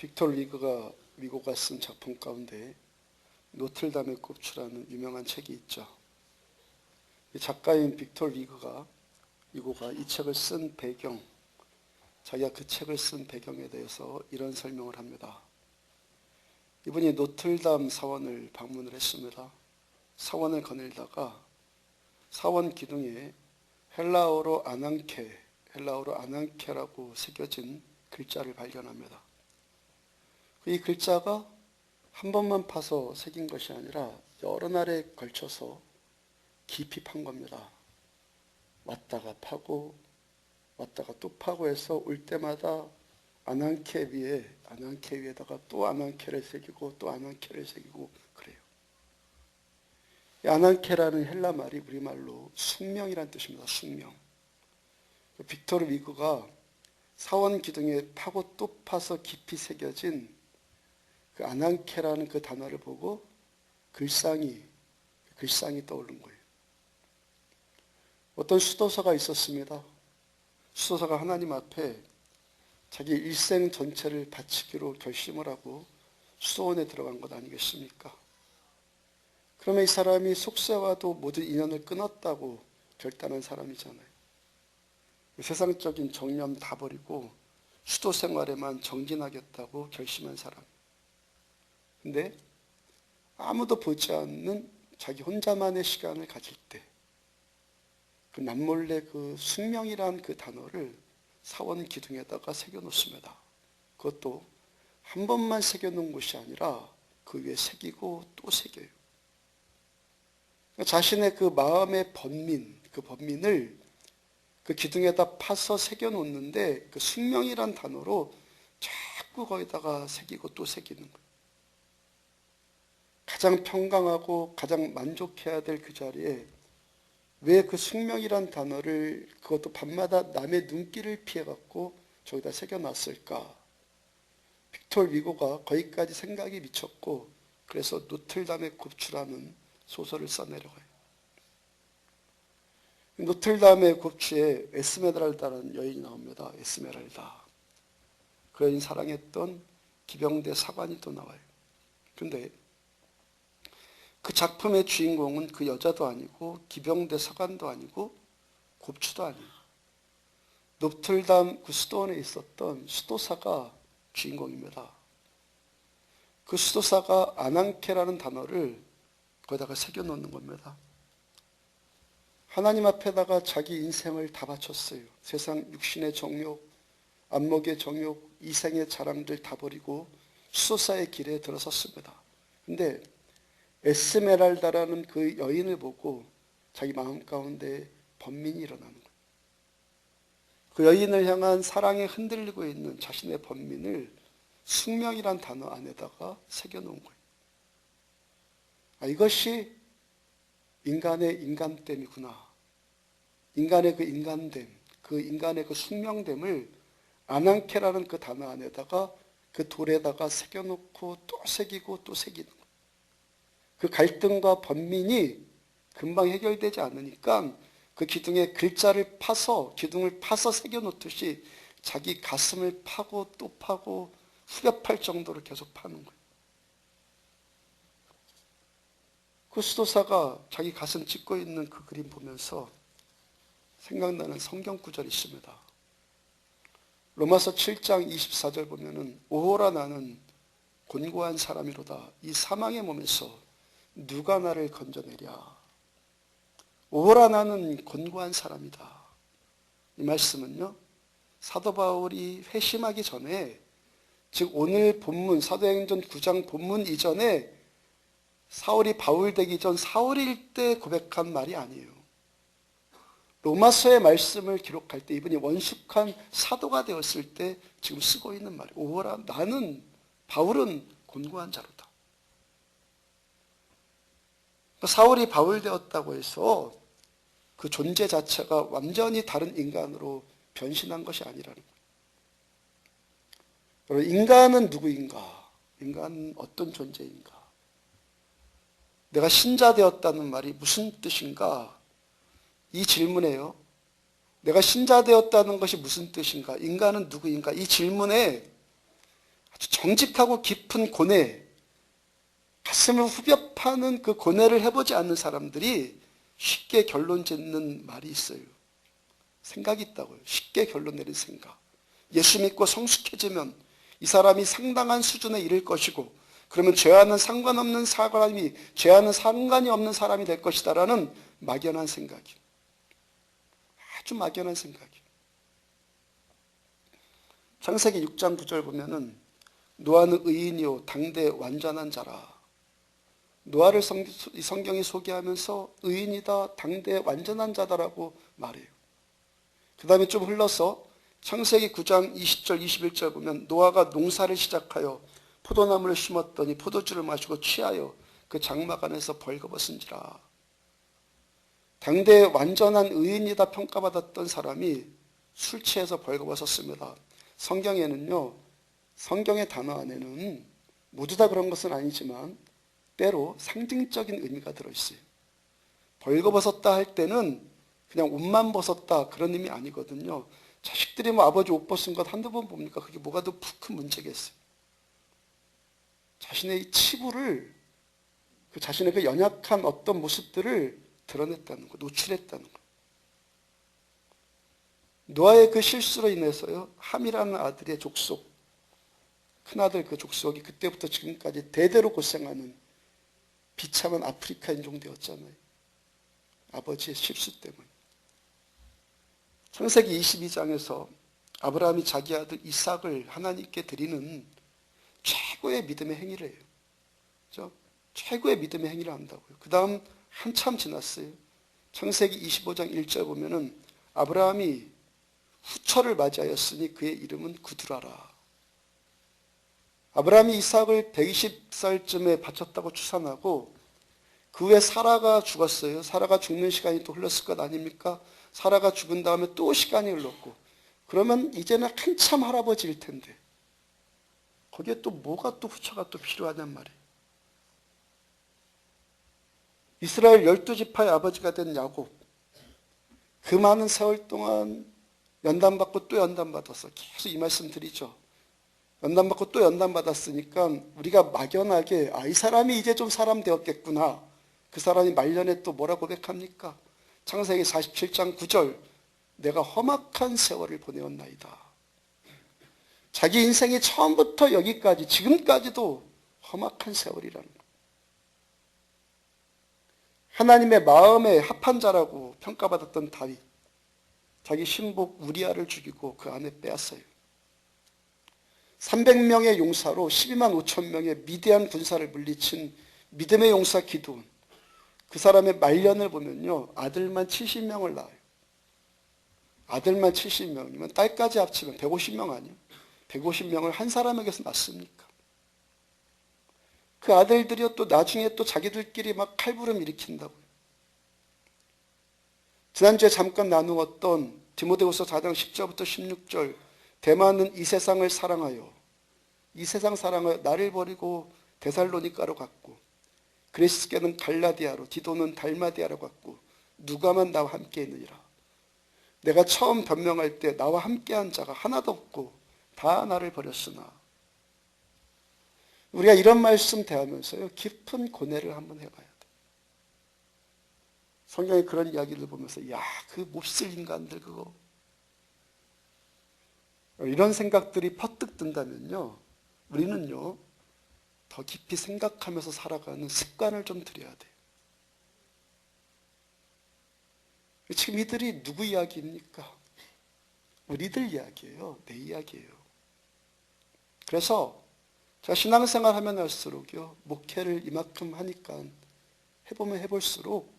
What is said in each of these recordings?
빅토르 위고가 쓴 작품 가운데 노틀담의 꼽추라는 유명한 책이 있죠. 작가인 빅토르 위고가 이 책을 쓴 배경, 자기가 그 책을 쓴 배경에 대해서 이런 설명을 합니다. 이분이 노틀담 사원을 방문을 했습니다. 사원을 거닐다가 사원 기둥에 헬라어로 아난케라고 새겨진 글자를 발견합니다. 이 글자가 한 번만 파서 새긴 것이 아니라 여러 날에 걸쳐서 깊이 판 겁니다. 왔다가 파고 왔다가 또 파고 해서 올 때마다 아난케 위에다가 또 아난케를 새기고 또 아난케를 새기고 그래요. 이 아난케라는 헬라 말이 우리말로 숙명이란 뜻입니다. 숙명. 빅토르 위고가 사원 기둥에 파고 또 파서 깊이 새겨진 그 아난케라는 그 단어를 보고 글상이 떠오른 거예요. 어떤 수도사가 있었습니다. 수도사가 하나님 앞에 자기 일생 전체를 바치기로 결심을 하고 수도원에 들어간 것 아니겠습니까? 그러면 이 사람이 속세와도 모든 인연을 끊었다고 결단한 사람이잖아요. 세상적인 정념 다 버리고 수도 생활에만 정진하겠다고 결심한 사람. 근데 아무도 보지 않는 자기 혼자만의 시간을 가질 때 그 남몰래 그 숙명이란 그 단어를 사원 기둥에다가 새겨놓습니다. 그것도 한 번만 새겨놓은 것이 아니라 그 위에 새기고 또 새겨요. 자신의 그 마음의 그 번민을 그 기둥에다 파서 새겨놓는데 그 숙명이란 단어로 자꾸 거기다가 새기고 또 새기는 거예요. 가장 평강하고 가장 만족해야 될 그 자리에 왜 그 숙명이란 단어를 그것도 밤마다 남의 눈길을 피해갖고 저기다 새겨놨을까? 빅토르 위고가 거기까지 생각이 미쳤고 그래서 노틀담의 곱추라는 소설을 써내려가요. 노틀담의 곱추에 에스메랄다라는 여인이 나옵니다. 에스메랄다. 그 여인 사랑했던 기병대 사관이 또 나와요. 근데 그 작품의 주인공은 그 여자도 아니고 기병대 사관도 아니고 곱추도 아니에요. 노틀담 그 수도원에 있었던 수도사가 주인공입니다. 그 수도사가 아난케라는 단어를 거기다가 새겨놓는 겁니다. 하나님 앞에다가 자기 인생을 다 바쳤어요. 세상 육신의 정욕, 안목의 정욕, 이생의 자랑들 다 버리고 수도사의 길에 들어섰습니다. 근데 에스메랄다라는 그 여인을 보고 자기 마음 가운데 번민이 일어나는 거예요. 그 여인을 향한 사랑에 흔들리고 있는 자신의 번민을 숙명이란 단어 안에다가 새겨놓은 거예요. 이것이 인간의 인간됨이구나. 인간의 그 인간됨, 그 인간의 그 숙명됨을 아난케라는 그 단어 안에다가 그 돌에다가 새겨놓고 또 새기고 또 새기는 거예요. 그 갈등과 번민이 금방 해결되지 않으니까 그 기둥을 파서 새겨놓듯이 자기 가슴을 파고 또 파고 후벼 팔 정도로 계속 파는 거예요. 그 수도사가 자기 가슴 찢고 있는 그 그림 보면서 생각나는 성경 구절이 있습니다. 로마서 7장 24절 보면은 오호라 나는 곤고한 사람이로다. 이 사망의 몸에서 누가 나를 건져내랴. 오호라 나는 곤고한 사람이다. 이 말씀은요, 사도 바울이 회심하기 전에, 즉 오늘 본문 사도행전 9장 본문 이전에 사울이 바울 되기 전 사울일 때 고백한 말이 아니에요. 로마서의 말씀을 기록할 때 이분이 원숙한 사도가 되었을 때 지금 쓰고 있는 말이에요. 오호라 바울은 곤고한 자로다. 사울이 바울 되었다고 해서 그 존재 자체가 완전히 다른 인간으로 변신한 것이 아니라는 거예요. 인간은 누구인가? 인간은 어떤 존재인가? 내가 신자 되었다는 말이 무슨 뜻인가? 이 질문에요. 내가 신자 되었다는 것이 무슨 뜻인가? 인간은 누구인가? 이 질문에 아주 정직하고 깊은 고뇌, 가슴을 후벼 파는 그 고뇌를 해보지 않는 사람들이 쉽게 결론 짓는 말이 있어요. 생각이 있다고요. 쉽게 결론 내린 생각. 예수 믿고 성숙해지면 이 사람이 상당한 수준에 이를 것이고, 그러면 죄와는 상관없는 사람이, 죄와는 상관이 없는 사람이 될 것이다라는 막연한 생각이, 아주 막연한 생각이. 창세기 6장 9절 보면은 노아는 의인이요 당대 완전한 자라. 노아를 이 성경이 소개하면서 의인이다, 당대 완전한 자다라고 말해요. 그 다음에 좀 흘러서 창세기 9장 20절 21절 보면 노아가 농사를 시작하여 포도나무를 심었더니 포도주를 마시고 취하여 그 장막 안에서 벌거벗은지라. 당대의 완전한 의인이다 평가받았던 사람이 술 취해서 벌거벗었습니다. 성경에는요, 성경의 단어 안에는 모두 다 그런 것은 아니지만 때로 상징적인 의미가 들어있어요. 벌거벗었다 할 때는 그냥 옷만 벗었다 그런 의미 아니거든요. 자식들이 뭐 아버지 옷 벗은 것 한두 번 봅니까? 그게 뭐가 더 큰 문제겠어요. 자신의 치부를, 그 자신의 그 연약한 어떤 모습들을 드러냈다는 거, 노출했다는 거. 노아의 그 실수로 인해서요, 함이라는 아들의 족속, 큰아들 그 족속이 그때부터 지금까지 대대로 고생하는 비참한 아프리카 인종 되었잖아요. 아버지의 실수 때문에. 창세기 22장에서 아브라함이 자기 아들 이삭을 하나님께 드리는 최고의 믿음의 행위를 해요. 그렇죠? 최고의 믿음의 행위를 한다고요. 그 다음 한참 지났어요. 창세기 25장 1절 보면은 아브라함이 후처를 맞이하였으니 그의 이름은 구두라라. 아브라함이 이삭을 120살쯤에 바쳤다고 추산하고 그 후에 사라가 죽었어요. 사라가 죽는 시간이 또 흘렀을 것 아닙니까? 사라가 죽은 다음에 또 시간이 흘렀고, 그러면 이제는 한참 할아버지일 텐데 거기에 또 뭐가 또 후처가 또 필요하냔 말이에요. 이스라엘 12지파의 아버지가 된 야곱, 그 많은 세월 동안 연단받고 또 연단받았어. 계속 이 말씀 드리죠. 연단받고 또 연단받았으니까 우리가 막연하게 이 사람이 이제 좀 사람 되었겠구나. 그 사람이 말년에 또 뭐라 고백합니까? 창세기 47장 9절, 내가 험악한 세월을 보내었나이다. 자기 인생이 처음부터 여기까지 지금까지도 험악한 세월이라는 거. 하나님의 마음에 합한 자라고 평가받았던 다윗, 자기 신복 우리아를 죽이고 그 아내 빼앗아요. 300명의 용사로 12만 5천 명의 미대한 군사를 물리친 믿음의 용사 기드온, 그 사람의 말년을 보면요, 아들만 70명을 낳아요. 아들만 70명이면 딸까지 합치면 150명 아니에요? 150명을 한 사람에게서 낳습니까? 그 아들들이요, 또 나중에 또 자기들끼리 막 칼부름 일으킨다고요. 지난주에 잠깐 나누었던 디모데후서 4장 10절부터 16절, 대만은 이 세상을 사랑하여, 이 세상 사랑하여 나를 버리고 데살로니가로 갔고, 그리스께는 갈라디아로, 디도는 달마디아로 갔고, 누가만 나와 함께 있느니라. 내가 처음 변명할 때 나와 함께한 자가 하나도 없고 다 나를 버렸으나. 우리가 이런 말씀 대하면서요, 깊은 고뇌를 한번 해봐야 돼. 성경에 그런 이야기를 보면서 그 몹쓸 인간들 그거, 이런 생각들이 퍼뜩 든다면요, 우리는요 더 깊이 생각하면서 살아가는 습관을 좀 들여야 돼요. 지금 이들이 누구 이야기입니까? 우리들 이야기예요. 내 이야기예요. 그래서 제가 신앙생활 하면 할수록요, 목회를 이만큼 하니까 해보면 해볼수록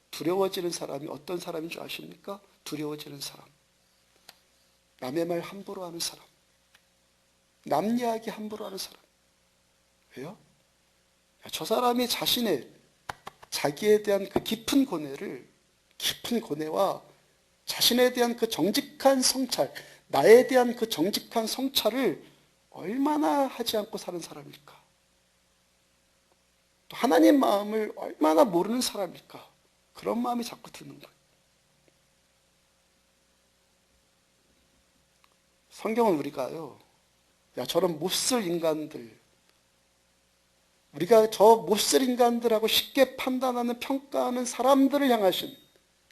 두려워지는 사람이 어떤 사람인 줄 아십니까? 두려워지는 사람. 남의 말 함부로 하는 사람. 남 이야기 함부로 하는 사람. 왜요? 저 사람이 자기에 대한 그 깊은 고뇌와 자신에 대한 그 정직한 성찰, 나에 대한 그 정직한 성찰을 얼마나 하지 않고 사는 사람일까? 또 하나님 마음을 얼마나 모르는 사람일까? 그런 마음이 자꾸 드는 거예요. 성경은 우리가요, 야, 저런 몹쓸 인간들, 우리가 저 몹쓸 인간들하고 쉽게 판단하는 평가하는 사람들을 향하신,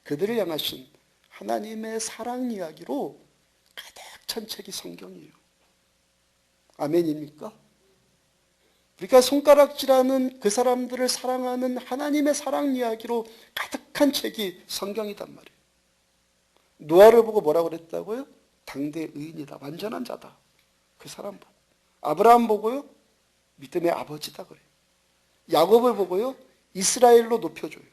그들을 향하신 하나님의 사랑 이야기로 가득 찬 책이 성경이에요. 아멘입니까? 우리가 손가락질하는 그 사람들을 사랑하는 하나님의 사랑 이야기로 가득한 책이 성경이단 말이에요. 노아를 보고 뭐라고 그랬다고요? 당대 의인이다. 완전한 자다. 그 사람 보고. 아브라함 보고요? 믿음의 아버지다 그래요. 야곱을 보고요? 이스라엘로 높여줘요.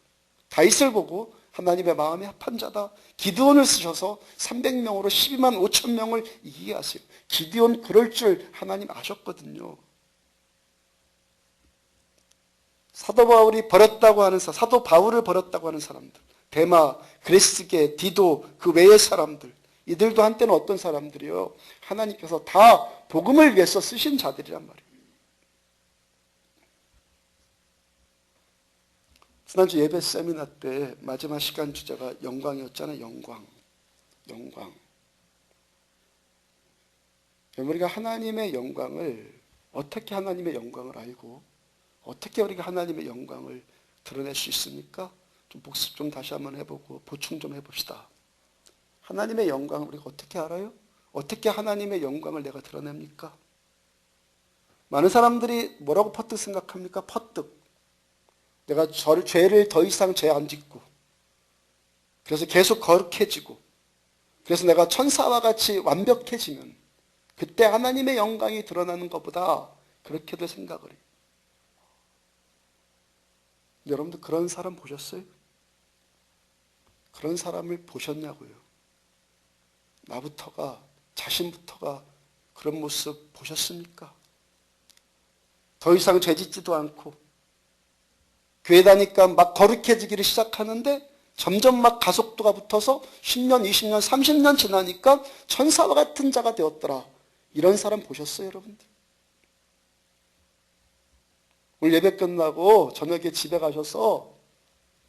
다윗을 보고 하나님의 마음에 합한 자다. 기드온을 쓰셔서 300명으로 12만 5천 명을 이기게 하세요. 기드온 그럴 줄 하나님 아셨거든요. 사도 바울을 버렸다고 하는 사람들, 데마, 그레스게, 디도, 그 외의 사람들, 이들도 한때는 어떤 사람들이요? 하나님께서 다 복음을 위해서 쓰신 자들이란 말이에요. 지난주 예배 세미나 때 마지막 시간 주제가 영광이었잖아요. 영광. 우리가 하나님의 영광을, 어떻게 하나님의 영광을 알고 어떻게 우리가 하나님의 영광을 드러낼 수 있습니까? 좀 복습 좀 다시 한번 해보고 보충 좀 해봅시다. 하나님의 영광을 우리가 어떻게 알아요? 어떻게 하나님의 영광을 내가 드러냅니까? 많은 사람들이 뭐라고 퍼뜩 생각합니까? 퍼뜩. 내가 죄를 더 이상 죄 안 짓고, 그래서 계속 거룩해지고, 그래서 내가 천사와 같이 완벽해지면 그때 하나님의 영광이 드러나는 것보다 그렇게도 생각을 해요. 여러분들 그런 사람 보셨어요? 그런 사람을 보셨냐고요? 나부터가, 자신부터가 그런 모습 보셨습니까? 더 이상 죄 짓지도 않고 교회 다니까 막 거룩해지기를 시작하는데 점점 막 가속도가 붙어서 10년, 20년, 30년 지나니까 천사와 같은 자가 되었더라. 이런 사람 보셨어요, 여러분들? 오늘 예배 끝나고 저녁에 집에 가셔서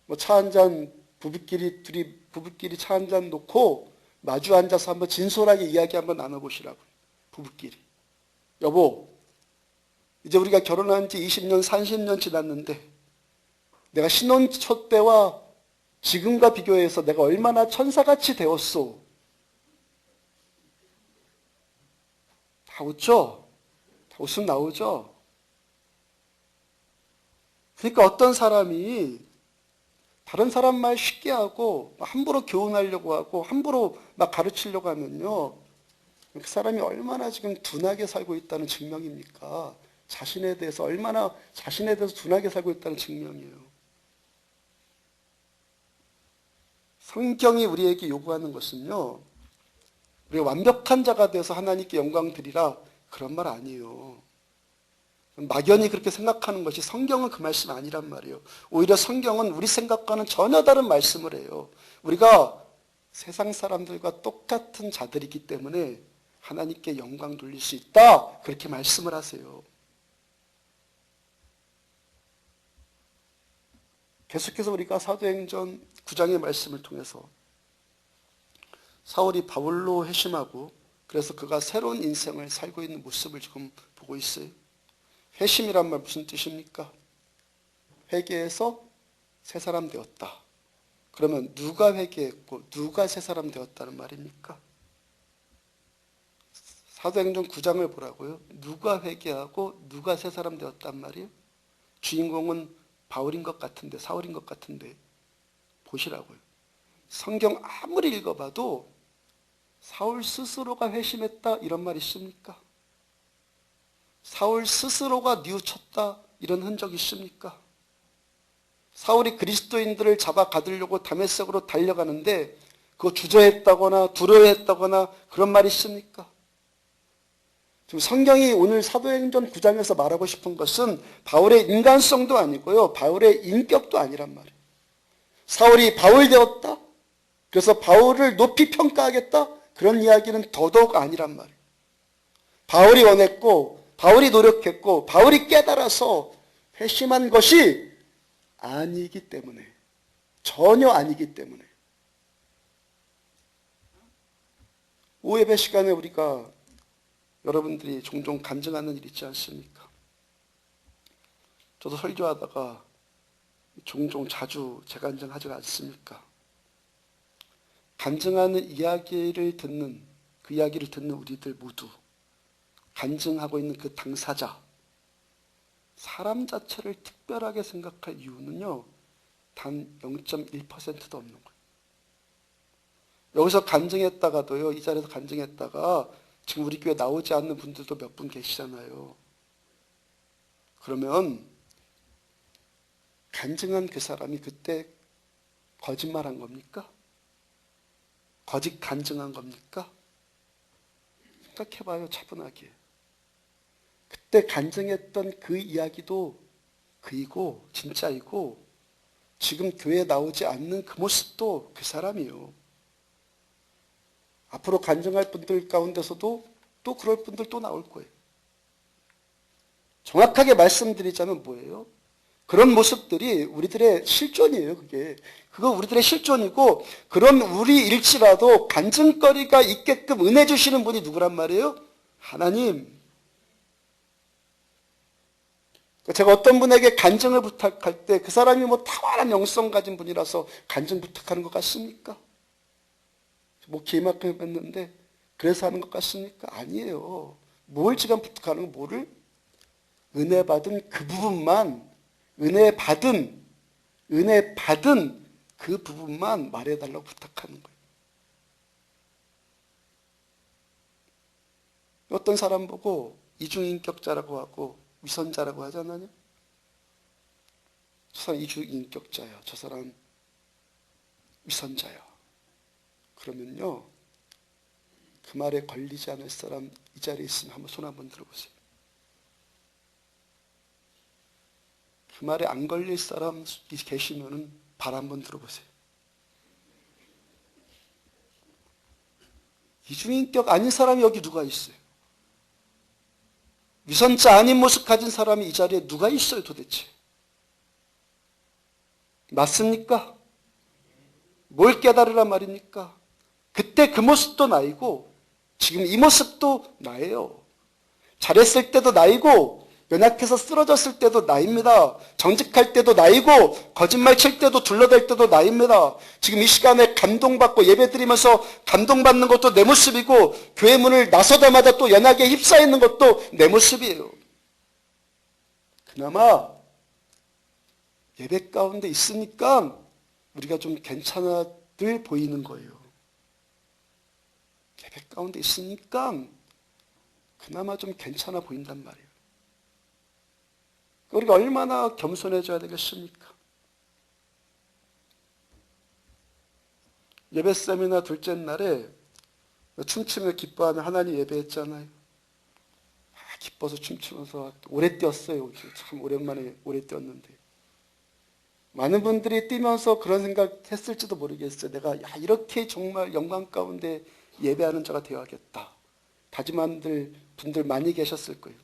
뭐 차 한 잔 부부끼리 차 한 잔 놓고 마주 앉아서 한번 진솔하게 이야기 한번 나눠보시라고요. 부부끼리. 여보, 이제 우리가 결혼한 지 20년, 30년 지났는데 내가 신혼초 때와 지금과 비교해서 내가 얼마나 천사같이 되었소? 다 웃죠? 다 웃음 나오죠? 그러니까 어떤 사람이 다른 사람 말 쉽게 하고 함부로 교훈하려고 하고 함부로 막 가르치려고 하면요, 그 사람이 얼마나 지금 둔하게 살고 있다는 증명입니까? 자신에 대해서 둔하게 살고 있다는 증명이에요. 성경이 우리에게 요구하는 것은요, 우리가 완벽한 자가 되어서 하나님께 영광 드리라, 그런 말 아니에요. 막연히 그렇게 생각하는 것이, 성경은 그 말씀 아니란 말이에요. 오히려 성경은 우리 생각과는 전혀 다른 말씀을 해요. 우리가 세상 사람들과 똑같은 자들이기 때문에 하나님께 영광 돌릴 수 있다, 그렇게 말씀을 하세요. 계속해서 우리가 사도행전 9장의 말씀을 통해서 사울이 바울로 회심하고 그래서 그가 새로운 인생을 살고 있는 모습을 지금 보고 있어요. 회심이란 말 무슨 뜻입니까? 회개해서 새 사람 되었다. 그러면 누가 회개했고 누가 새 사람 되었다는 말입니까? 사도행전 9장을 보라고요. 누가 회개하고 누가 새 사람 되었단 말이에요? 주인공은 바울인 것 같은데, 사울인 것 같은데 보시라고요. 성경 아무리 읽어봐도 사울 스스로가 회심했다 이런 말 있습니까? 사울 스스로가 뉘우쳤다 이런 흔적이 있습니까? 사울이 그리스도인들을 잡아 가두려고 다메섹으로 달려가는데 그거 주저했다거나 두려워했다거나 그런 말이 있습니까? 지금 성경이 오늘 사도행전 9장에서 말하고 싶은 것은 바울의 인간성도 아니고요, 바울의 인격도 아니란 말이에요. 사울이 바울 되었다? 그래서 바울을 높이 평가하겠다? 그런 이야기는 더더욱 아니란 말이에요. 바울이 원했고 바울이 노력했고 바울이 깨달아서 회심한 것이 아니기 때문에, 전혀 아니기 때문에. 오예배 시간에 우리가 여러분들이 종종 간증하는 일 있지 않습니까? 저도 설교하다가 종종 자주 재간증하지 않습니까? 간증하는 이야기를 듣는, 그 이야기를 듣는 우리들 모두, 간증하고 있는 그 당사자, 사람 자체를 특별하게 생각할 이유는요, 단 0.1%도 없는 거예요. 여기서 간증했다가도요, 이 자리에서 간증했다가 지금 우리 교회 나오지 않는 분들도 몇 분 계시잖아요. 그러면 간증한 그 사람이 그때 거짓말한 겁니까? 거짓 간증한 겁니까? 생각해봐요, 차분하게. 그때 간증했던 그 이야기도 그이고 진짜이고 지금 교회에 나오지 않는 그 모습도 그 사람이에요. 앞으로 간증할 분들 가운데서도 또 그럴 분들 또 나올 거예요. 정확하게 말씀드리자면 뭐예요? 그런 모습들이 우리들의 실존이에요, 그게. 그거 우리들의 실존이고, 그런 우리일지라도 간증거리가 있게끔 은혜 주시는 분이 누구란 말이에요? 하나님. 제가 어떤 분에게 간증을 부탁할 때 그 사람이 뭐 탁월한 영성 가진 분이라서 간증 부탁하는 것 같습니까? 목회 이만큼 했는데 그래서 하는 것 같습니까? 아니에요. 뭘 지금 부탁하는 거, 뭐를? 은혜 받은 그 부분만, 은혜 받은 그 부분만 말해달라고 부탁하는 거예요. 어떤 사람 보고 이중인격자라고 하고 위선자라고 하잖아요. 저 사람 이중인격자야, 저 사람 위선자야. 그러면요, 그 말에 걸리지 않을 사람 이 자리에 있으면 한번 손 한번 들어보세요. 그 말에 안 걸릴 사람 계시면은 발 한번 들어보세요. 이중인격 아닌 사람이 여기 누가 있어요? 위선자 아닌 모습 가진 사람이 이 자리에 누가 있어요, 도대체? 맞습니까? 뭘 깨달으란 말입니까? 그때 그 모습도 나이고 지금 이 모습도 나예요. 잘했을 때도 나이고 연약해서 쓰러졌을 때도 나입니다. 정직할 때도 나이고 거짓말 칠 때도 둘러댈 때도 나입니다. 지금 이 시간에 감동받고 예배드리면서 감동받는 것도 내 모습이고 교회 문을 나서자마자 또 연약에 휩싸여 있는 것도 내 모습이에요. 그나마 예배 가운데 있으니까 우리가 좀 괜찮아들 보이는 거예요. 예배 가운데 있으니까 그나마 좀 괜찮아 보인단 말이에요. 우리가 얼마나 겸손해져야 되겠습니까? 예배 세미나 둘째 날에 춤추며 기뻐하며 하나님 예배했잖아요. 기뻐서 춤추면서 오래 뛰었어요. 참 오랜만에 오래 뛰었는데. 많은 분들이 뛰면서 그런 생각했을지도 모르겠어요. 내가 이렇게 정말 영광 가운데 예배하는 자가 되어야겠다. 다짐한 분들 많이 계셨을 거예요.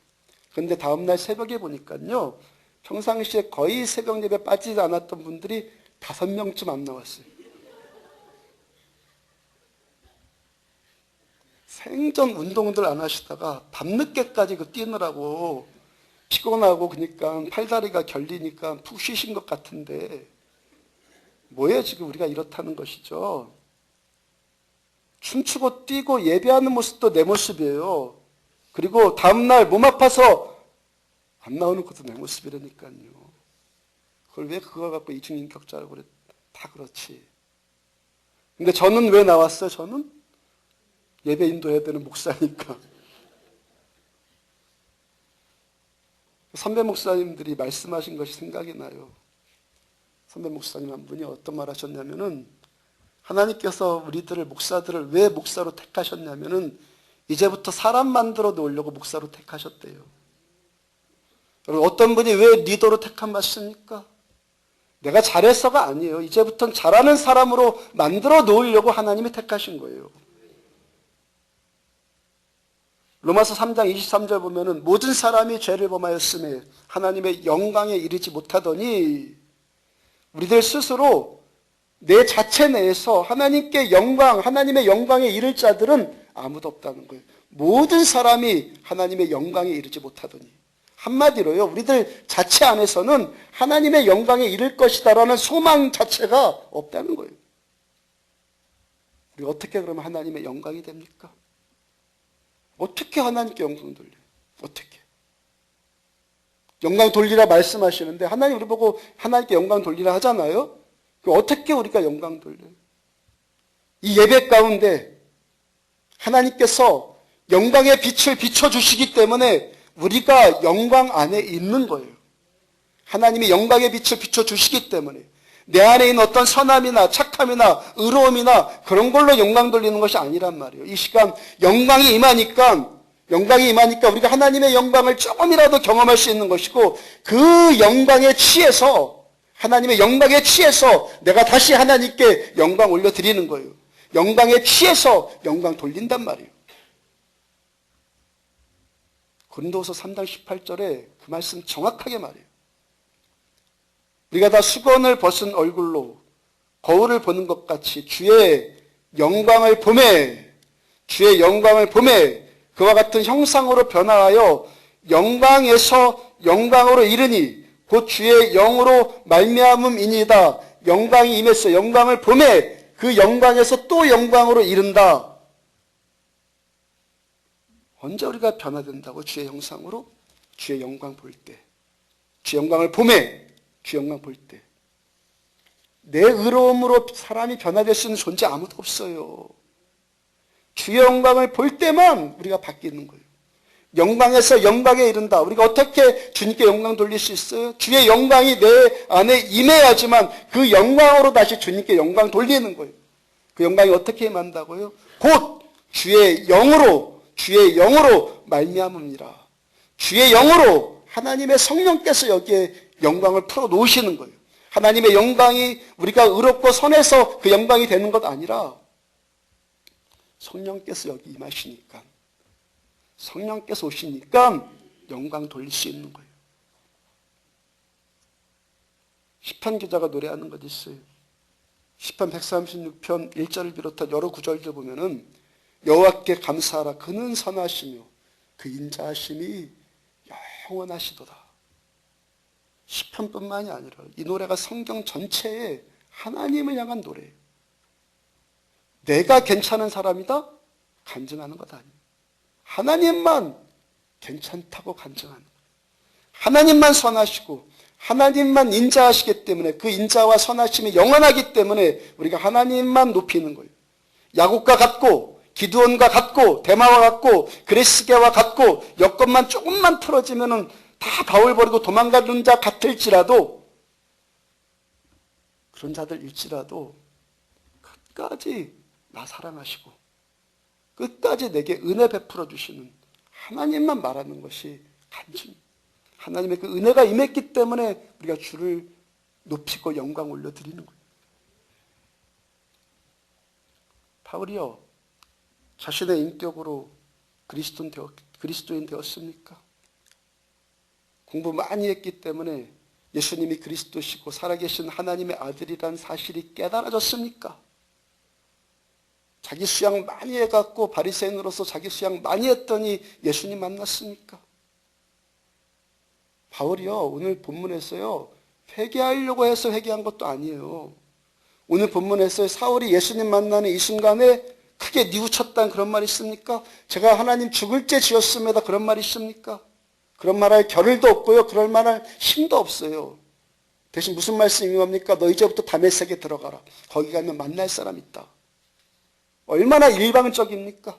그런데 다음날 새벽에 보니까요, 평상시에 거의 새벽 예배 빠지지 않았던 분들이 5명쯤 안 나왔어요. 생전 운동들 안 하시다가 밤늦게까지 그 뛰느라고 피곤하고 그러니까 팔다리가 결리니까 푹 쉬신 것 같은데 뭐예요? 지금 우리가 이렇다는 것이죠. 춤추고 뛰고 예배하는 모습도 내 모습이에요. 그리고 다음날 몸 아파서 안 나오는 것도 내 모습이라니까요. 그걸 왜 그거 갖고 이중인격자라고 그래? 다 그렇지. 근데 저는 왜 나왔어요? 저는 예배 인도해야 되는 목사니까. 선배 목사님들이 말씀하신 것이 생각이 나요. 선배 목사님 한 분이 어떤 말 하셨냐면은 하나님께서 우리들을 목사들을 왜 목사로 택하셨냐면은 이제부터 사람 만들어 놓으려고 목사로 택하셨대요. 여러분, 어떤 분이 왜 리더로 택한 맞습니까? 내가 잘해서가 아니에요. 이제부터는 잘하는 사람으로 만들어 놓으려고 하나님이 택하신 거예요. 로마서 3장 23절 보면은 모든 사람이 죄를 범하였음에 하나님의 영광에 이르지 못하더니 우리들 스스로 내 자체 내에서 하나님께 영광, 하나님의 영광에 이를 자들은 아무도 없다는 거예요. 모든 사람이 하나님의 영광에 이르지 못하더니, 한마디로요, 우리들 자체 안에서는 하나님의 영광에 이를 것이다라는 소망 자체가 없다는 거예요. 우리 어떻게 그러면 하나님의 영광이 됩니까? 어떻게 하나님께 영광 돌려요? 어떻게? 영광 돌리라 말씀하시는데 하나님 우리 보고 하나님께 영광 돌리라 하잖아요. 어떻게 우리가 영광 돌려요? 이 예배 가운데 하나님께서 영광의 빛을 비춰주시기 때문에 우리가 영광 안에 있는 거예요. 하나님이 영광의 빛을 비춰주시기 때문에 내 안에 있는 어떤 선함이나 착함이나 의로움이나 그런 걸로 영광 돌리는 것이 아니란 말이에요. 이 시간 영광이 임하니까 우리가 하나님의 영광을 조금이라도 경험할 수 있는 것이고, 그 영광에 취해서, 하나님의 영광에 취해서 내가 다시 하나님께 영광 올려드리는 거예요. 영광에 취해서 영광 돌린단 말이에요. 고린도후서 3장 18절에 그 말씀 정확하게 말해요. 우리가 다 수건을 벗은 얼굴로 거울을 보는 것 같이 주의 영광을 보매 그와 같은 형상으로 변화하여 영광에서 영광으로 이르니 곧 주의 영으로 말미암음이니이다. 영광이 임했어. 영광을 보매 그 영광에서 또 영광으로 이른다. 언제 우리가 변화된다고? 주의 형상으로? 주의 영광 볼 때. 주의 영광을 보매 주의 영광 볼 때. 내 의로움으로 사람이 변화될 수 있는 존재 아무도 없어요. 주의 영광을 볼 때만 우리가 바뀌는 거예요. 영광에서 영광에 이른다. 우리가 어떻게 주님께 영광 돌릴 수 있어요? 주의 영광이 내 안에 임해야지만 그 영광으로 다시 주님께 영광 돌리는 거예요. 그 영광이 어떻게 임한다고요? 곧 주의 영으로 말미암음이라. 주의 영으로 하나님의 성령께서 여기에 영광을 풀어 놓으시는 거예요. 하나님의 영광이 우리가 의롭고 선해서 그 영광이 되는 것 아니라 성령께서 여기 임하시니까, 성령께서 오시니까 영광 돌릴 수 있는 거예요. 시편 기자가 노래하는 것 있어요. 시편 136편 1절을 비롯한 여러 구절들 보면은 여호와께 감사하라. 그는 선하시며 그 인자하심이 영원하시도다. 시편뿐만이 아니라 이 노래가 성경 전체에 하나님을 향한 노래예요. 내가 괜찮은 사람이다? 간증하는 것 아니에요. 하나님만 괜찮다고 간증하는 거예요. 하나님만 선하시고 하나님만 인자하시기 때문에 그 인자와 선하심이 영원하기 때문에 우리가 하나님만 높이는 거예요. 야곱과 같고 기드온과 같고 데마와 같고 그레스게와 같고 여건만 조금만 틀어지면은 다 바울 버리고 도망가는 자 같을지라도, 그런 자들일지라도 끝까지 나 사랑하시고 끝까지 내게 은혜 베풀어 주시는 하나님만 말하는 것이 간증. 하나님의 그 은혜가 임했기 때문에 우리가 주를 높이고 영광 올려드리는 거예요. 바울이요, 자신의 인격으로 그리스도인 되었습니까? 공부 많이 했기 때문에 예수님이 그리스도시고 살아계신 하나님의 아들이라는 사실이 깨달아졌습니까? 자기 수양 많이 해갖고 바리새인으로서 자기 수양 많이 했더니 예수님 만났습니까? 바울이요, 오늘 본문에서요, 회개하려고 해서 회개한 것도 아니에요. 오늘 본문에서 사울이 예수님 만나는 이 순간에 크게 뉘우쳤다는 그런 말이 있습니까? 제가 하나님 죽을 죄 지었습니다. 그런 말이 있습니까? 그런 말할 겨를도 없고요. 그럴 만할 힘도 없어요. 대신 무슨 말씀이 뭡니까? 너 이제부터 다메섹에 들어가라. 거기 가면 만날 사람 있다. 얼마나 일방적입니까?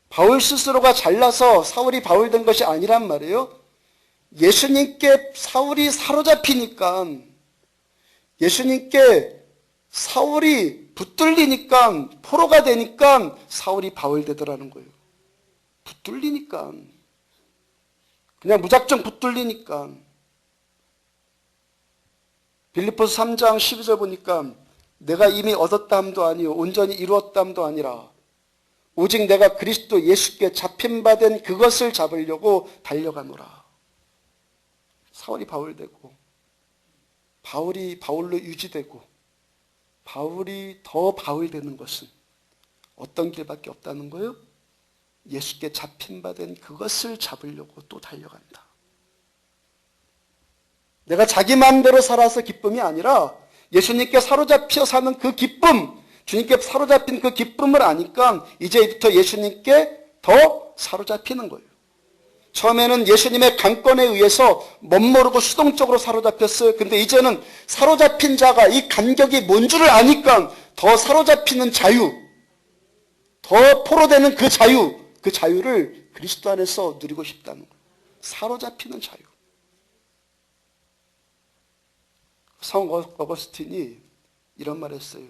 바울 스스로가 잘나서 사울이 바울 된 것이 아니란 말이에요. 예수님께 사울이 사로잡히니까, 예수님께 사울이 붙들리니까, 포로가 되니까 사울이 바울 되더라는 거예요. 붙들리니까. 그냥 무작정 붙들리니까. 빌립보서 3장 12절 보니까 내가 이미 얻었다 함도 아니요 온전히 이루었다 함도 아니라 오직 내가 그리스도 예수께 잡힌 바 된 그것을 잡으려고 달려가노라. 사울이 바울 되고 바울이 바울로 유지되고 바울이 더 바울 되는 것은 어떤 길밖에 없다는 거예요? 예수께 잡힌 바 된 그것을 잡으려고 또 달려간다. 내가 자기 마음대로 살아서 기쁨이 아니라 예수님께 사로잡혀 사는 그 기쁨, 주님께 사로잡힌 그 기쁨을 아니까 이제부터 예수님께 더 사로잡히는 거예요. 처음에는 예수님의 강권에 의해서 멋모르고 수동적으로 사로잡혔어요. 근데 이제는 사로잡힌 자가 이 간격이 뭔 줄을 아니까 더 사로잡히는 자유, 더 포로되는 그 자유, 그 자유를 그리스도 안에서 누리고 싶다는 거예요. 사로잡히는 자유. 성 어거스틴이 이런 말을 했어요.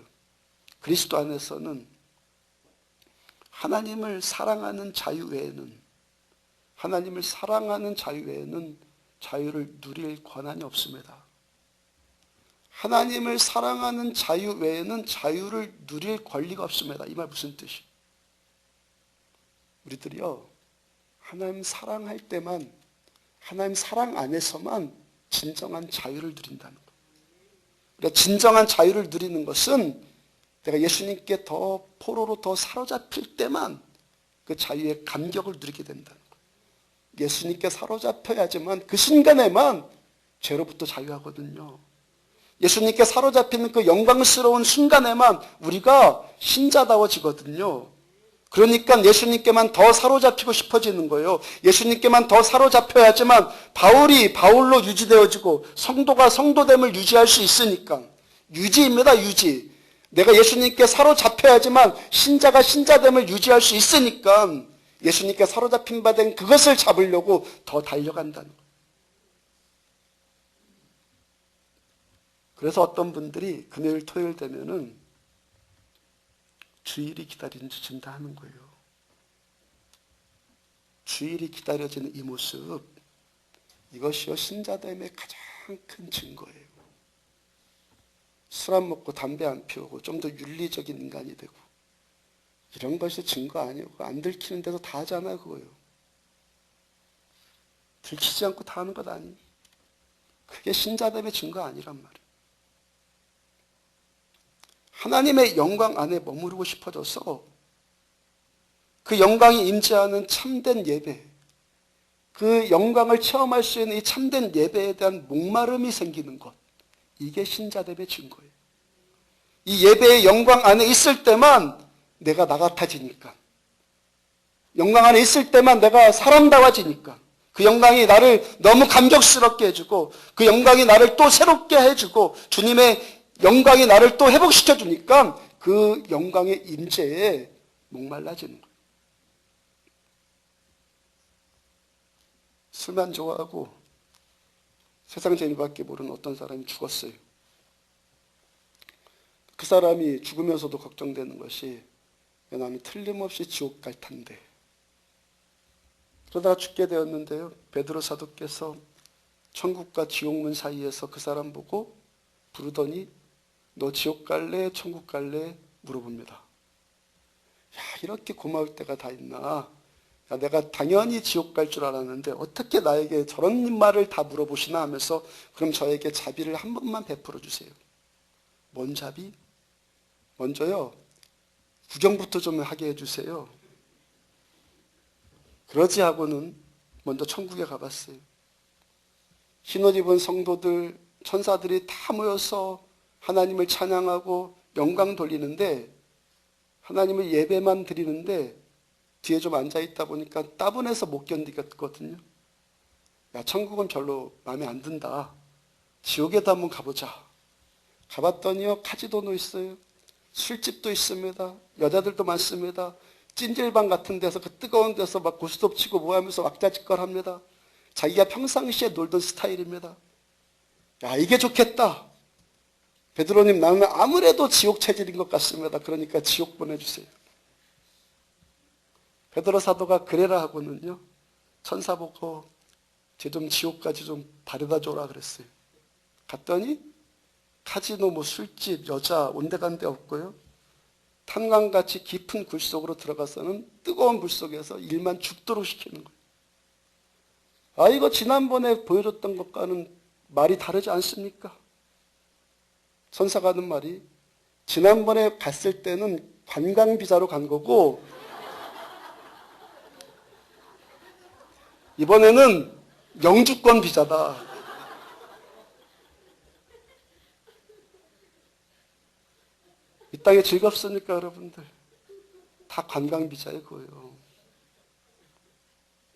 그리스도 안에서는 하나님을 사랑하는 자유 외에는 자유를 누릴 권한이 없습니다. 하나님을 사랑하는 자유 외에는 자유를 누릴 권리가 없습니다. 이 말 무슨 뜻이에요? 우리들이요, 하나님 사랑할 때만, 하나님 사랑 안에서만 진정한 자유를 누린다는 거예요. 그러니까 진정한 자유를 누리는 것은 내가 예수님께 더 포로로 더 사로잡힐 때만 그 자유의 감격을 누리게 된다는 거예요. 예수님께 사로잡혀야지만 그 순간에만 죄로부터 자유하거든요. 예수님께 사로잡히는 그 영광스러운 순간에만 우리가 신자다워지거든요. 그러니까 예수님께만 더 사로잡히고 싶어지는 거예요. 예수님께만 더 사로잡혀야지만 바울이 바울로 유지되어지고 성도가 성도됨을 유지할 수 있으니까. 유지입니다, 유지. 내가 예수님께 사로잡혀야지만 신자가 신자됨을 유지할 수 있으니까 예수님께 사로잡힌 바 된 그것을 잡으려고 더 달려간다는 거예요. 그래서 어떤 분들이 금요일 토요일 되면은 주일이 기다려진다 하는 거예요. 주일이 기다려지는 이 모습, 이것이요 신자됨의 가장 큰 증거예요. 술 안 먹고 담배 안 피우고 좀 더 윤리적인 인간이 되고 이런 것이 증거 아니에요. 안 들키는 데도 다 하잖아요, 그거요. 들키지 않고 다 하는 것 아니에요. 그게 신자됨의 증거 아니란 말이에요. 하나님의 영광 안에 머무르고 싶어져서 그 영광이 임재하는 참된 예배, 그 영광을 체험할 수 있는 이 참된 예배에 대한 목마름이 생기는 것, 이게 신자됨의 증거예요. 이 예배의 영광 안에 있을 때만 내가 나 같아지니까, 영광 안에 있을 때만 내가 사람다워지니까, 그 영광이 나를 너무 감격스럽게 해주고 그 영광이 나를 또 새롭게 해주고 주님의 영광이 나를 또 회복시켜 주니까 그 영광의 임재에 목말라지는 거예요. 술만 좋아하고 세상 재미밖에 모르는 어떤 사람이 죽었어요. 그 사람이 죽으면서도 걱정되는 것이 나는 틀림없이 지옥 갈 텐데. 그러다가 죽게 되었는데요, 베드로 사도께서 천국과 지옥문 사이에서 그 사람 보고 부르더니 너 지옥 갈래? 천국 갈래? 물어봅니다. 야, 이렇게 고마울 때가 다 있나? 야, 내가 당연히 지옥 갈 줄 알았는데 어떻게 나에게 저런 말을 다 물어보시나 하면서 그럼 저에게 자비를 한 번만 베풀어 주세요. 뭔 자비? 먼저요, 구경부터 좀 하게 해주세요. 그러지 하고는 먼저 천국에 가봤어요. 흰옷 입은 성도들, 천사들이 다 모여서 하나님을 찬양하고 영광 돌리는데 하나님을 예배만 드리는데 뒤에 좀 앉아있다 보니까 따분해서 못 견디겠거든요. 야, 천국은 별로 마음에 안 든다. 지옥에도 한번 가보자. 가봤더니요, 카지노도 있어요. 술집도 있습니다. 여자들도 많습니다. 찜질방 같은 데서 그 뜨거운 데서 막 고스톱 치고 뭐 하면서 왁자지껄 합니다. 자기가 평상시에 놀던 스타일입니다. 야, 이게 좋겠다. 베드로님, 나는 아무래도 지옥 체질인 것 같습니다. 그러니까 지옥 보내주세요. 베드로 사도가 그래라 하고는요, 천사 보고 쟤 좀 지옥까지 좀 바래다 줘라 그랬어요. 갔더니 카지노, 뭐 술집, 여자 온데간데 없고요, 탄광같이 깊은 굴 속으로 들어가서는 뜨거운 물 속에서 일만 죽도록 시키는 거예요. 아, 이거 지난번에 보여줬던 것과는 말이 다르지 않습니까? 천사가 하는 말이, 지난번에 갔을 때는 관광비자로 간 거고 이번에는 영주권 비자다. 이 땅에 즐겁습니까, 여러분들? 다 관광 비자에 그거예요.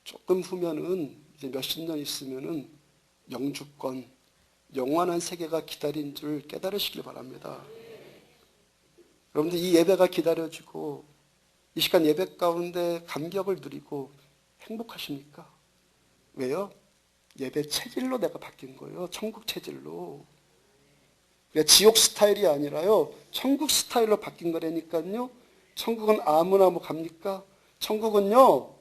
조금 후면은 이제 몇십 년 있으면은 영주권, 영원한 세계가 기다린 줄 깨달으시길 바랍니다. 여러분들 이 예배가 기다려지고 이 시간 예배 가운데 감격을 누리고 행복하십니까? 왜요? 예배 체질로 내가 바뀐 거예요. 천국 체질로. 지옥 스타일이 아니라요. 천국 스타일로 바뀐 거라니까요. 천국은 아무나 뭐 갑니까? 천국은요.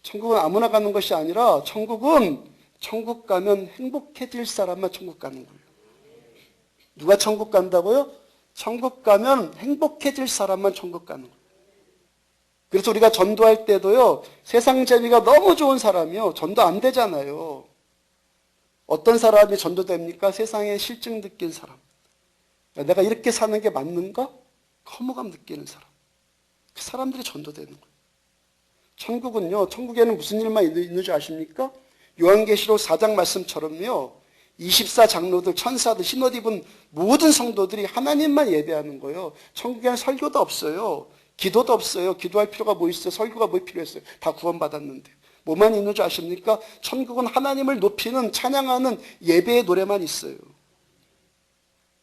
천국은 아무나 가는 것이 아니라 천국은 천국 가면 행복해질 사람만 천국 가는 거예요. 누가 천국 간다고요? 천국 가면 행복해질 사람만 천국 가는 거예요. 그래서 우리가 전도할 때도요. 세상 재미가 너무 좋은 사람이요. 전도 안 되잖아요. 어떤 사람이 전도됩니까? 세상에 실증 느낀 사람. 내가 이렇게 사는 게 맞는가? 허무감 느끼는 사람. 그 사람들이 전도되는 거예요. 천국은요. 천국에는 무슨 일만 있는 줄 아십니까? 요한계시록 4장 말씀처럼요. 24장로들, 천사들, 흰옷 입은 모든 성도들이 하나님만 예배하는 거예요. 천국에는 설교도 없어요. 기도도 없어요. 기도할 필요가 뭐 있어요? 설교가 뭐 필요했어요? 다 구원받았는데. 뭐만 있는 줄 아십니까? 천국은 하나님을 높이는 찬양하는 예배의 노래만 있어요.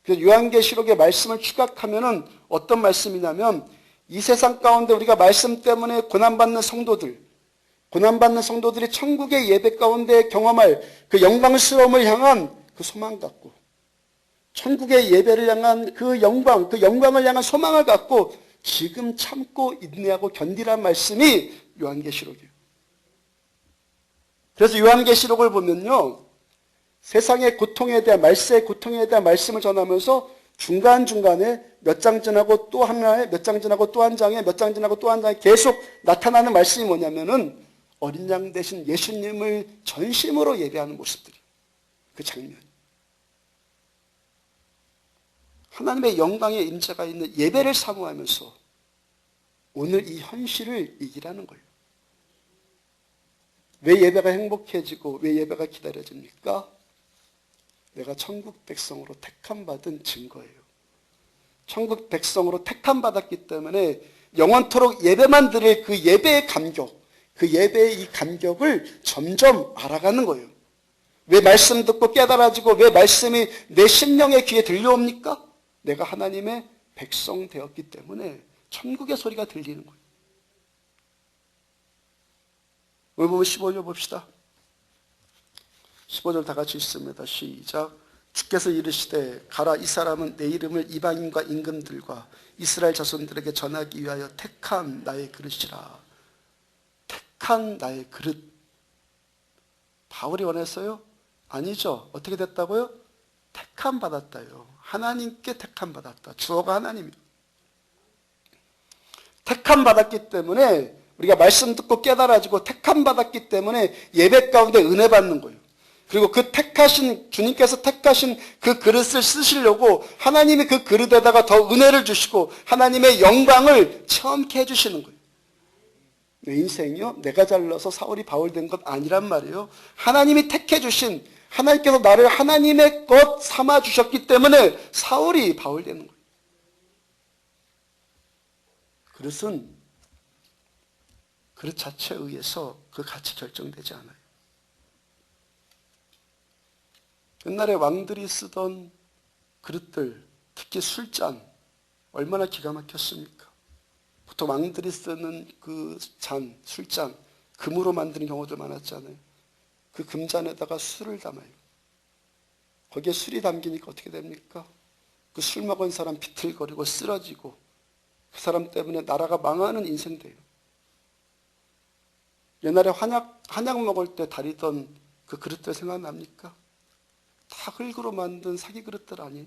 그래서 요한계시록의 말씀을 추각하면은 어떤 말씀이냐면 이 세상 가운데 우리가 말씀 때문에 고난받는 성도들이 천국의 예배 가운데 경험할 그 영광스러움을 향한 그 소망 갖고 천국의 예배를 향한 그 영광을 향한 소망을 갖고 지금 참고 인내하고 견디라는 말씀이 요한계시록이에요. 그래서 요한계시록을 보면요. 세상의 고통에 대한 말세의 고통에 대한 말씀을 전하면서 중간중간에 몇 장 지나고 또 하나에 몇 장 지나고 또 한 장에 몇 장 지나고 또 한 장에 계속 나타나는 말씀이 뭐냐면은 어린 양 대신 예수님을 전심으로 예배하는 모습들이 그 장면. 하나님의 영광의 임재가 있는 예배를 사모하면서 오늘 이 현실을 이기라는 거예요. 왜 예배가 행복해지고 왜 예배가 기다려집니까? 내가 천국 백성으로 택함받은 증거예요. 천국 백성으로 택함받았기 때문에 영원토록 예배만 드릴 그 예배의 감격, 그 예배의 이 감격을 점점 알아가는 거예요. 왜 말씀 듣고 깨달아지고 왜 말씀이 내 심령의 귀에 들려옵니까? 내가 하나님의 백성 되었기 때문에 천국의 소리가 들리는 거예요. 오늘 보면 15절 봅시다. 15절 다 같이 읽습니다. 시작. 주께서 이르시되 가라 이 사람은 내 이름을 이방인과 임금들과 이스라엘 자손들에게 전하기 위하여 택한 나의 그릇이라. 택한 나의 그릇. 바울이 원했어요? 아니죠. 어떻게 됐다고요? 택함 받았다요. 하나님께 택함 받았다. 주어가 하나님이에요. 택함 받았기 때문에 우리가 말씀 듣고 깨달아지고 택함 받았기 때문에 예배 가운데 은혜 받는 거예요. 그리고 그 주님께서 택하신 그 그릇을 쓰시려고 하나님이 그 그릇에다가 더 은혜를 주시고 하나님의 영광을 체험케 해주시는 거예요. 내 인생이요? 내가 잘나서 사울이 바울 된 것 아니란 말이에요. 하나님이 택해 주신 하나님께서 나를 하나님의 것 삼아 주셨기 때문에 사울이 바울 되는 거예요. 그릇은 그릇 자체에 의해서 그 가치 결정되지 않아요. 옛날에 왕들이 쓰던 그릇들, 특히 술잔, 얼마나 기가 막혔습니까? 보통 왕들이 쓰는 그 잔, 술잔, 금으로 만드는 경우도 많았잖아요. 그 금잔에다가 술을 담아요. 거기에 술이 담기니까 어떻게 됩니까? 그 술 먹은 사람 비틀거리고 쓰러지고 그 사람 때문에 나라가 망하는 인생 돼요. 옛날에 한약 먹을 때 다리던 그 그릇들 생각납니까? 다 흙으로 만든 사기 그릇들 아니에요?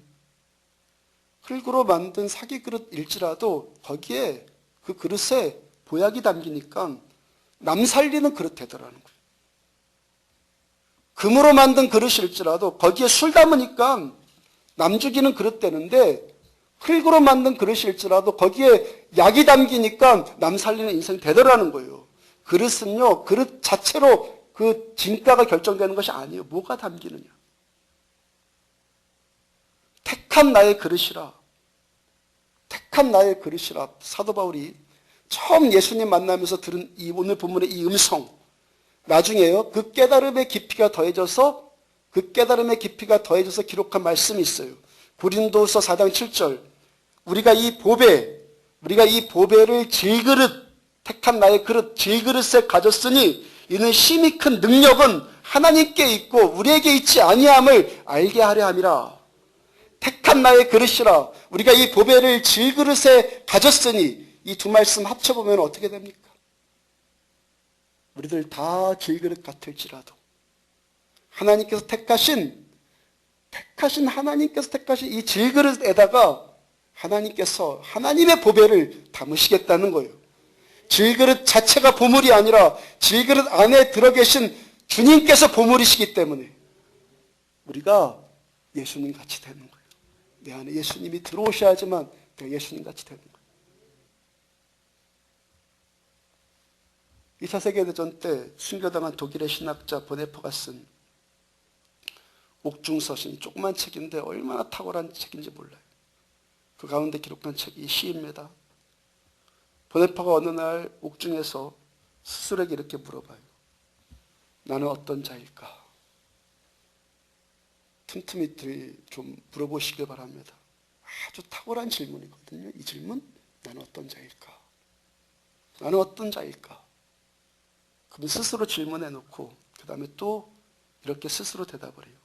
흙으로 만든 사기 그릇일지라도 거기에 그 그릇에 보약이 담기니까 남 살리는 그릇 되더라는 거예요. 금으로 만든 그릇일지라도 거기에 술 담으니까 남 죽이는 그릇 되는데 흙으로 만든 그릇일지라도 거기에 약이 담기니까 남 살리는 인생이 되더라는 거예요. 그릇은요, 그릇 자체로 그 진가가 결정되는 것이 아니에요. 뭐가 담기느냐. 택한 나의 그릇이라. 택한 나의 그릇이라. 사도 바울이 처음 예수님 만나면서 들은 이 오늘 본문의 이 음성, 나중에요, 그 깨달음의 깊이가 더해져서 기록한 말씀이 있어요. 고린도서 4장 7절. 우리가 이 보배를 질그릇, 택한 나의 그릇, 질그릇에 가졌으니 이는 심히 큰 능력은 하나님께 있고 우리에게 있지 아니함을 알게 하려 함이라. 택한 나의 그릇이라. 우리가 이 보배를 질그릇에 가졌으니, 이 두 말씀 합쳐보면 어떻게 됩니까? 우리들 다 질그릇 같을지라도 하나님께서 택하신 이 질그릇에다가 하나님께서 하나님의 보배를 담으시겠다는 거예요. 질그릇 자체가 보물이 아니라 질그릇 안에 들어계신 주님께서 보물이시기 때문에 우리가 예수님 같이 되는 거예요. 내 안에 예수님이 들어오셔야지만 내가 예수님 같이 되는 거예요. 2차 세계대전 때 순교당한 독일의 신학자 보네퍼가 쓴 옥중서신, 조그만 책인데 얼마나 탁월한 책인지 몰라요. 그 가운데 기록한 책이 시입니다. 보네퍼가 어느 날 옥중에서 스스로에게 이렇게 물어봐요. 나는 어떤 자일까? 틈틈이 좀 물어보시길 바랍니다. 아주 탁월한 질문이거든요. 이 질문, 나는 어떤 자일까? 나는 어떤 자일까? 그럼 스스로 질문해놓고 그 다음에 또 이렇게 스스로 대답을 해요.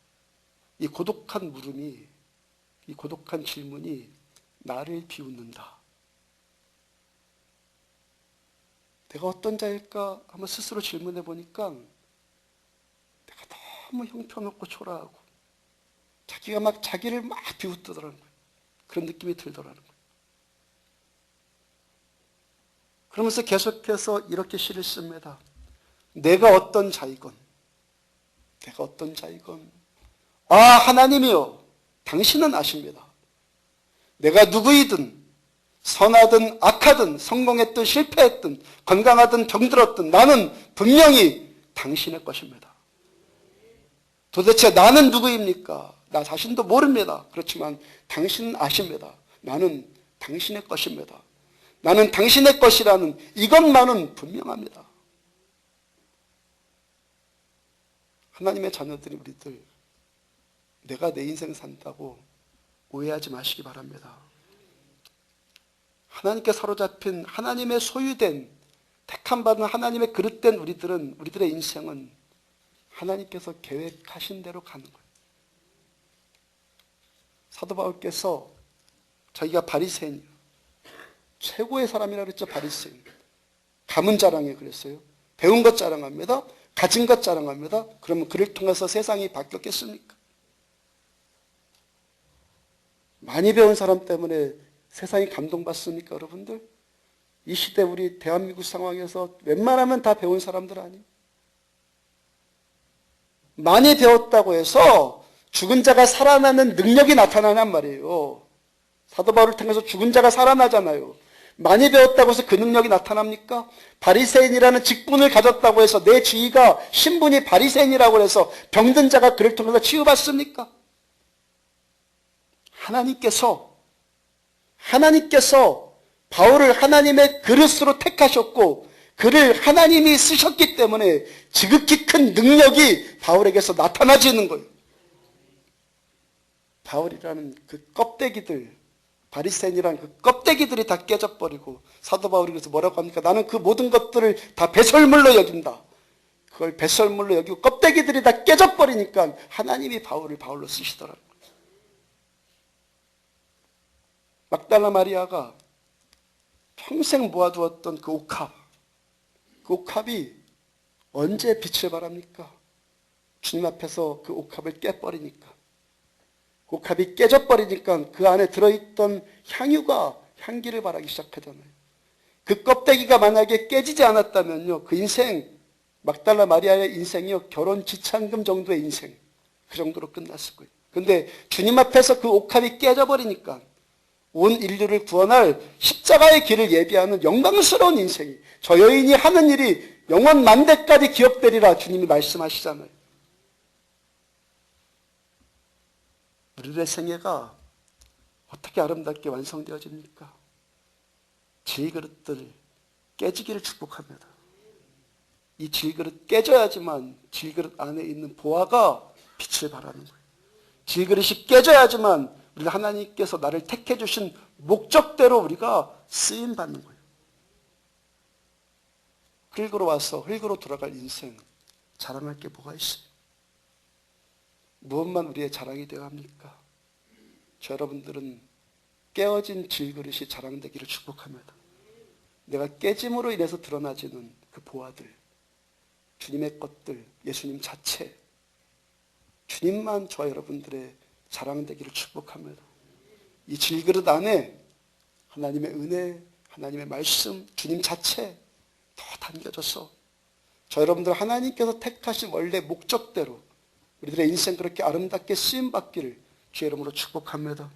이 고독한 물음이, 이 고독한 질문이 나를 비웃는다. 내가 어떤 자일까? 한번 스스로 질문해 보니까 내가 너무 형편없고 초라하고 자기를 막 비웃더라는 거예요. 그런 느낌이 들더라는 거예요. 그러면서 계속해서 이렇게 시를 씁니다. 내가 어떤 자이건. 아, 하나님이여, 당신은 아십니다. 내가 누구이든 선하든 악하든 성공했든 실패했든 건강하든 병들었든 나는 분명히 당신의 것입니다. 도대체 나는 누구입니까? 나 자신도 모릅니다. 그렇지만 당신은 아십니다. 나는 당신의 것입니다. 나는 당신의 것이라는 이것만은 분명합니다. 하나님의 자녀들이 우리들 내가 내 인생 산다고 오해하지 마시기 바랍니다. 하나님께 사로잡힌 하나님의 소유된 택함받은 하나님의 그릇된 우리들의 인생은 하나님께서 계획하신 대로 가는 거예요. 사도 바울께서 자기가 바리새인이에요. 최고의 사람이라 그랬죠. 바리새인. 가문 자랑해 그랬어요. 배운 것 자랑합니다. 가진 것 자랑합니다. 그러면 그를 통해서 세상이 바뀌었겠습니까? 많이 배운 사람 때문에 세상이 감동받습니까, 여러분들? 이 시대 우리 대한민국 상황에서 웬만하면 다 배운 사람들 아니에요? 많이 배웠다고 해서 죽은 자가 살아나는 능력이 나타나냔 말이에요. 사도 바울을 통해서 죽은 자가 살아나잖아요. 많이 배웠다고 해서 그 능력이 나타납니까? 바리새인이라는 직분을 가졌다고 해서 내 지위가 신분이 바리새인이라고 해서 병든 자가 그를 통해서 치유받습니까? 하나님께서 바울을 하나님의 그릇으로 택하셨고 그를 하나님이 쓰셨기 때문에 지극히 큰 능력이 바울에게서 나타나지는 거예요. 바울이라는 그 껍데기들, 바리새인이라는 그 껍데기들이 다 깨져버리고 사도 바울이 그래서 뭐라고 합니까? 나는 그 모든 것들을 다 배설물로 여긴다. 그걸 배설물로 여기고 껍데기들이 다 깨져버리니까 하나님이 바울로 쓰시더라고요. 막달라 마리아가 평생 모아두었던 그 옥합이 언제 빛을 발합니까? 주님 앞에서 그 옥합을 깨버리니까, 그 옥합이 깨져버리니까 그 안에 들어있던 향유가 향기를 발하기 시작하잖아요. 그 껍데기가 만약에 깨지지 않았다면요, 그 인생, 막달라 마리아의 인생이요, 결혼 지참금 정도의 인생, 그 정도로 끝났을 거예요. 근데 주님 앞에서 그 옥합이 깨져버리니까 온 인류를 구원할 십자가의 길을 예비하는 영광스러운 인생이, 저 여인이 하는 일이 영원 만대까지 기억되리라 주님이 말씀하시잖아요. 우리들의 생애가 어떻게 아름답게 완성되어집니까? 질그릇들 깨지기를 축복합니다. 이 질그릇 깨져야지만 질그릇 안에 있는 보화가 빛을 발하는 거예요. 질그릇이 깨져야지만 우리 하나님께서 나를 택해 주신 목적대로 우리가 쓰임 받는 거예요. 흙으로 와서 흙으로 돌아갈 인생, 자랑할 게 뭐가 있어요? 무엇만 우리의 자랑이 되어야 합니까? 저 여러분들은 깨어진 질그릇이 자랑되기를 축복합니다. 내가 깨짐으로 인해서 드러나지는 그 보화들, 주님의 것들, 예수님 자체, 주님만 저와 여러분들의 자랑되기를 축복합니다. 이 질그릇 안에 하나님의 은혜, 하나님의 말씀, 주님 자체 더 담겨져서 저 여러분들 하나님께서 택하신 원래 목적대로 우리들의 인생 그렇게 아름답게 쓰임받기를 주의 이름으로 축복합니다.